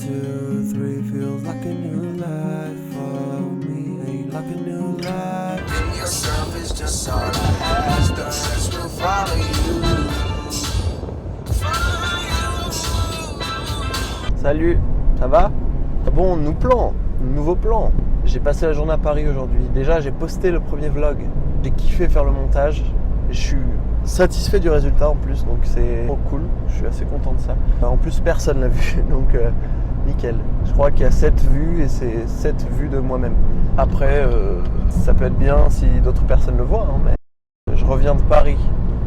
2, 3 feels like a new life for me, like a new life. Being yourself is just all I ask, the rest will follow you. Salut, ça va? Bon, nouveau plan. J'ai passé la journée à Paris aujourd'hui. Déjà, j'ai posté le premier vlog. J'ai kiffé faire le montage. Je suis satisfait du résultat en plus, donc c'est trop cool. Je suis assez content de ça. En plus, personne l'a vu, donc nickel. Je crois qu'il y a 7 vues et c'est 7 vues de moi-même. Après, ça peut être bien si d'autres personnes le voient, hein, mais je reviens de Paris.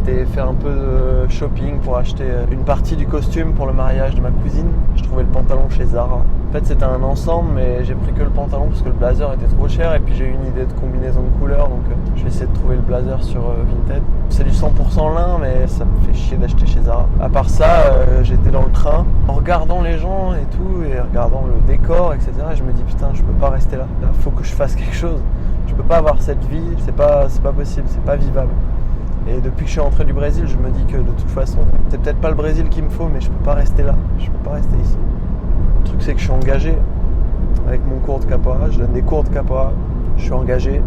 J'ai faire un peu de shopping pour acheter une partie du costume pour le mariage de ma cousine. Je trouvais le pantalon chez Zara. En fait, c'était un ensemble, mais j'ai pris que le pantalon parce que le blazer était trop cher. Et puis j'ai eu une idée de combinaison de couleurs, donc je vais essayer de trouver le blazer sur Vinted. C'est du 100% lin, mais ça me fait chier d'acheter chez Zara. À part ça, j'étais dans le train en regardant les gens et tout, et regardant le décor, etc. Et je me dis putain, je peux pas rester là. Là, faut que je fasse quelque chose. Je peux pas avoir cette vie. C'est pas possible. C'est pas vivable. Et depuis que je suis rentré du Brésil, je me dis que de toute façon, c'est peut-être pas le Brésil qu'il me faut, mais je peux pas rester là. Je peux pas rester ici. Le truc, c'est que je suis engagé avec mon cours de capoeira. Je donne des cours de capoeira. Je suis engagé.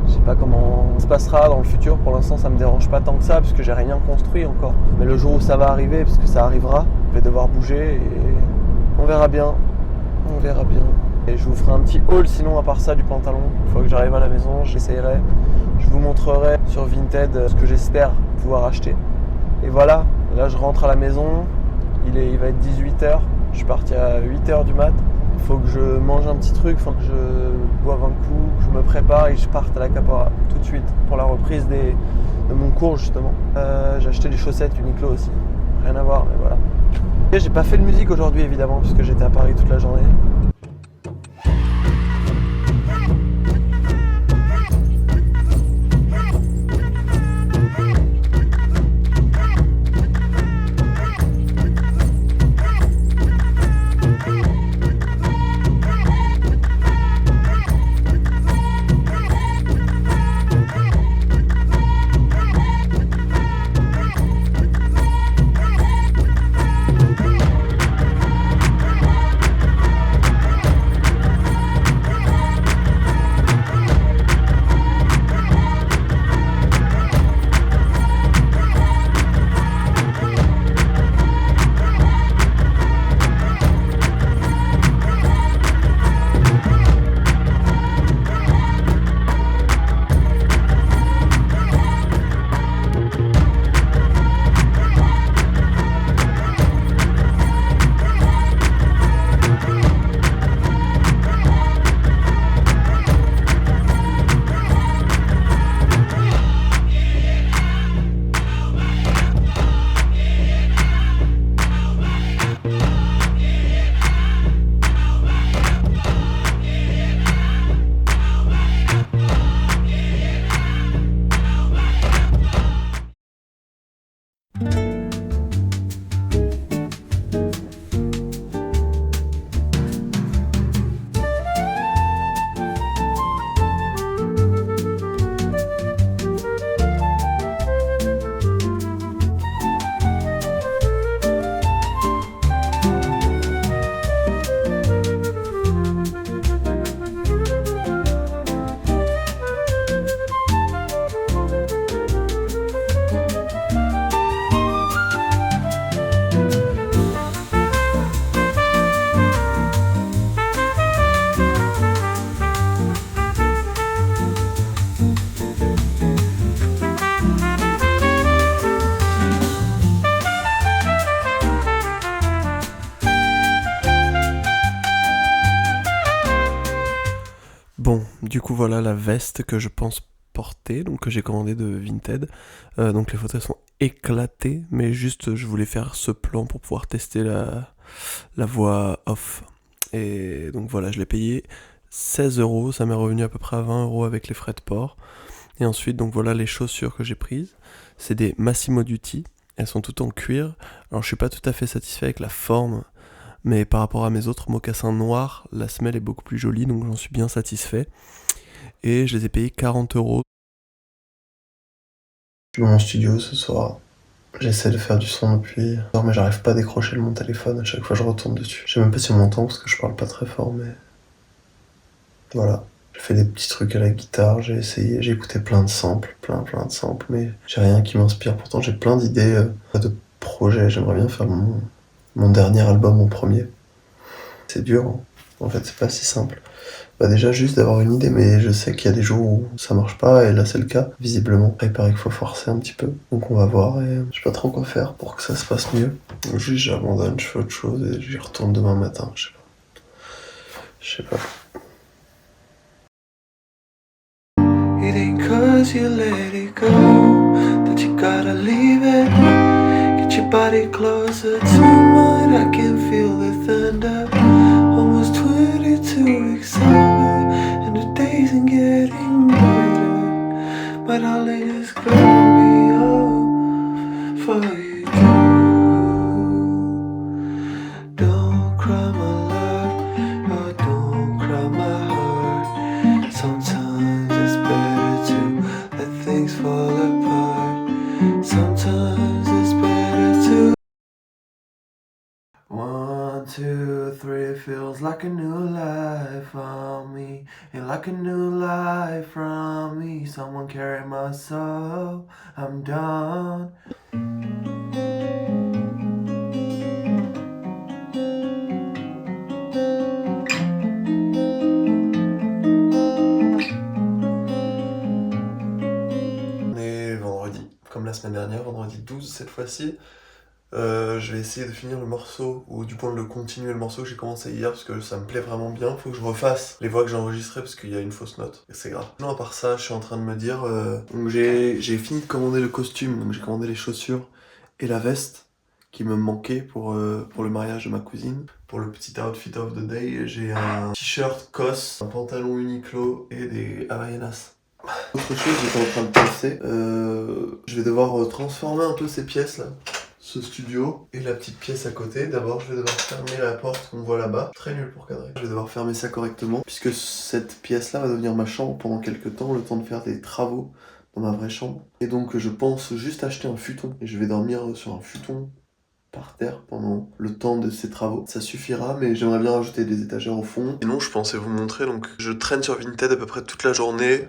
Je sais pas comment ça se passera dans le futur. Pour l'instant, ça me dérange pas tant que ça, parce que j'ai rien construit encore. Mais le jour où ça va arriver, parce que ça arrivera, je vais devoir bouger et on verra bien. On verra bien. Et je vous ferai un petit haul sinon à part ça du pantalon. Une fois que j'arrive à la maison, j'essayerai. Je vous montrerai sur Vinted ce que j'espère pouvoir acheter. Et voilà, là je rentre à la maison. Il va être 18h. Je suis parti à 8h du mat. Il faut que je mange un petit truc, il faut que je boive un coup, que je me prépare et que je parte à la capoeira tout de suite pour la reprise de mon cours justement. J'ai acheté des chaussettes Uniqlo aussi. Rien à voir, mais voilà. Et j'ai pas fait de musique aujourd'hui évidemment puisque j'étais à Paris toute la journée. Bon, du coup voilà la veste que je pense porter, donc que j'ai commandée de Vinted. Donc les photos sont éclatées, mais juste je voulais faire ce plan pour pouvoir tester la voix off. Et donc voilà, je l'ai payé 16€, ça m'est revenu à peu près à 20€ avec les frais de port. Et ensuite, donc voilà les chaussures que j'ai prises. C'est des Massimo Dutti, elles sont toutes en cuir. Alors je suis pas tout à fait satisfait avec la forme, mais par rapport à mes autres mocassins noirs, la semelle est beaucoup plus jolie, donc j'en suis bien satisfait. Et je les ai payés 40€. Je suis dans mon studio ce soir, J'essaie de faire du son depuis... Non mais j'arrive pas à décrocher mon téléphone, à chaque fois je retourne dessus. Je sais même pas si on m'entend parce que je parle pas très fort, mais... Voilà. J'ai fait des petits trucs à la guitare, j'ai essayé, j'ai écouté plein de samples, plein de samples, mais j'ai rien qui m'inspire. Pourtant j'ai plein d'idées de projets, j'aimerais bien faire mon dernier album en premier. C'est dur, hein. En fait c'est pas si simple. Bah déjà juste d'avoir une idée, mais je sais qu'il y a des jours où ça marche pas, et là c'est le cas, visiblement. Après, il paraît qu'il faut forcer un petit peu, donc on va voir, et je sais pas trop quoi faire pour que ça se passe mieux. Donc juste j'abandonne, je fais autre chose, et j'y retourne demain matin, je sais pas. It ain't cause you let it go that you gotta leave it. Get your body closer to mine, I can feel the thunder. Almost 22 weeks over, and the days ain't getting better. But darling, it's gonna be all for you too. Don't cry my love, oh don't cry my heart. Sometimes it's better to let things fall apart. Sometimes it's better to. 1, 2, 3, feels like a new life from me, and like a new life from me. Someone carry my soul, I'm done. On est vendredi, comme la semaine dernière, vendredi 12 cette fois-ci. Je vais essayer de finir le morceau, ou du moins de le continuer le morceau que j'ai commencé hier, parce que ça me plaît vraiment bien. Faut que je refasse les voix que j'ai enregistrées, parce qu'il y a une fausse note, et c'est grave. Non, à part ça, je suis en train de me dire... Donc j'ai fini de commander le costume, donc j'ai commandé les chaussures et la veste qui me manquait pour le mariage de ma cousine. Pour le petit outfit of the day, j'ai un t-shirt COS, un pantalon Uniqlo et des Havaianas. Autre chose, j'étais en train de penser, je vais devoir transformer un peu ces pièces là. Ce studio et la petite pièce à côté. D'abord, je vais devoir fermer la porte qu'on voit là-bas. Très nul pour cadrer. Je vais devoir fermer ça correctement, puisque cette pièce-là va devenir ma chambre pendant quelques temps, le temps de faire des travaux dans ma vraie chambre. Et donc, je pense juste acheter un futon. Et je vais dormir sur un futon par terre pendant le temps de ces travaux. Ça suffira, mais j'aimerais bien rajouter des étagères au fond. Sinon, je pensais vous montrer, donc je traîne sur Vinted à peu près toute la journée.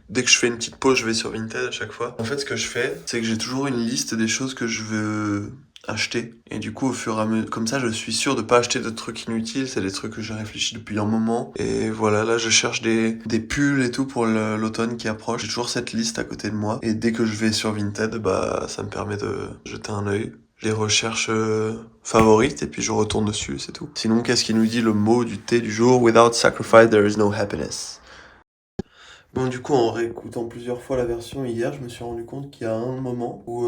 Dès que je fais une petite pause, je vais sur Vinted à chaque fois. En fait, ce que je fais, c'est que j'ai toujours une liste des choses que je veux acheter. Et du coup, au fur et à mesure, comme ça, je suis sûr de pas acheter de trucs inutiles. C'est des trucs que j'ai réfléchi depuis un moment. Et voilà, là, je cherche des pulls et tout pour l'automne qui approche. J'ai toujours cette liste à côté de moi. Et dès que je vais sur Vinted, bah, ça me permet de jeter un œil. Les recherches favorites et puis je retourne dessus, c'est tout. Sinon, qu'est-ce qu'il nous dit le mot du thé du jour? Without sacrifice, there is no happiness. Bon, du coup, en réécoutant plusieurs fois la version hier, je me suis rendu compte qu'il y a un moment où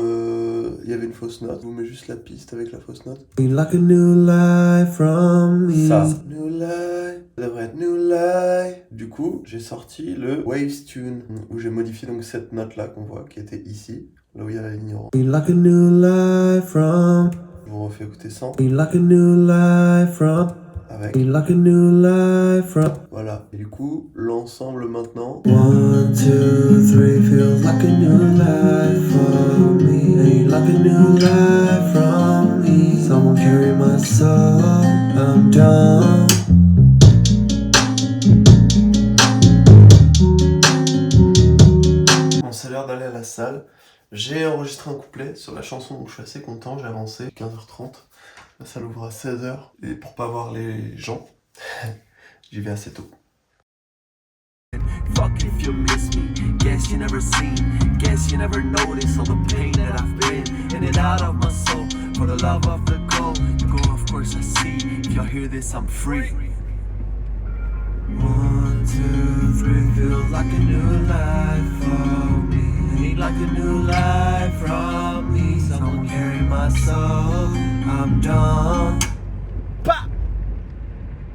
il y avait une fausse note. Je vous mets juste la piste avec la fausse note. Like a new life from me. Ça. New life, ça devrait être new life. Du coup, j'ai sorti le Waves Tune, où j'ai modifié donc cette note-là qu'on voit, qui était ici, là où il y a la ligne orange. Like a new life from. Je vous refais écouter sans. Like a new life from. Avec. Like a new life from. Voilà. Et du coup, l'ensemble maintenant. 1, 2, 3, feels like a new life for me. Like a new life from me. Someone carry my soul, I'm done. Bon, c'est l'heure d'aller à la salle. J'ai enregistré un couplet sur la chanson, donc je suis assez content. J'ai avancé 15h30. La salle ouvre à 16h. Et pour pas voir les gens, j'y vais assez tôt. Fuck if you miss me, guess you never seen, guess you never noticed all the pain that I've been in and out of my soul. For the love of the goal, you go of course I see, if y'all hear this I'm free. 1, 2, 3, feels like a new life for me. Ain't like a new life from me. Someone carry my soul, I'm done.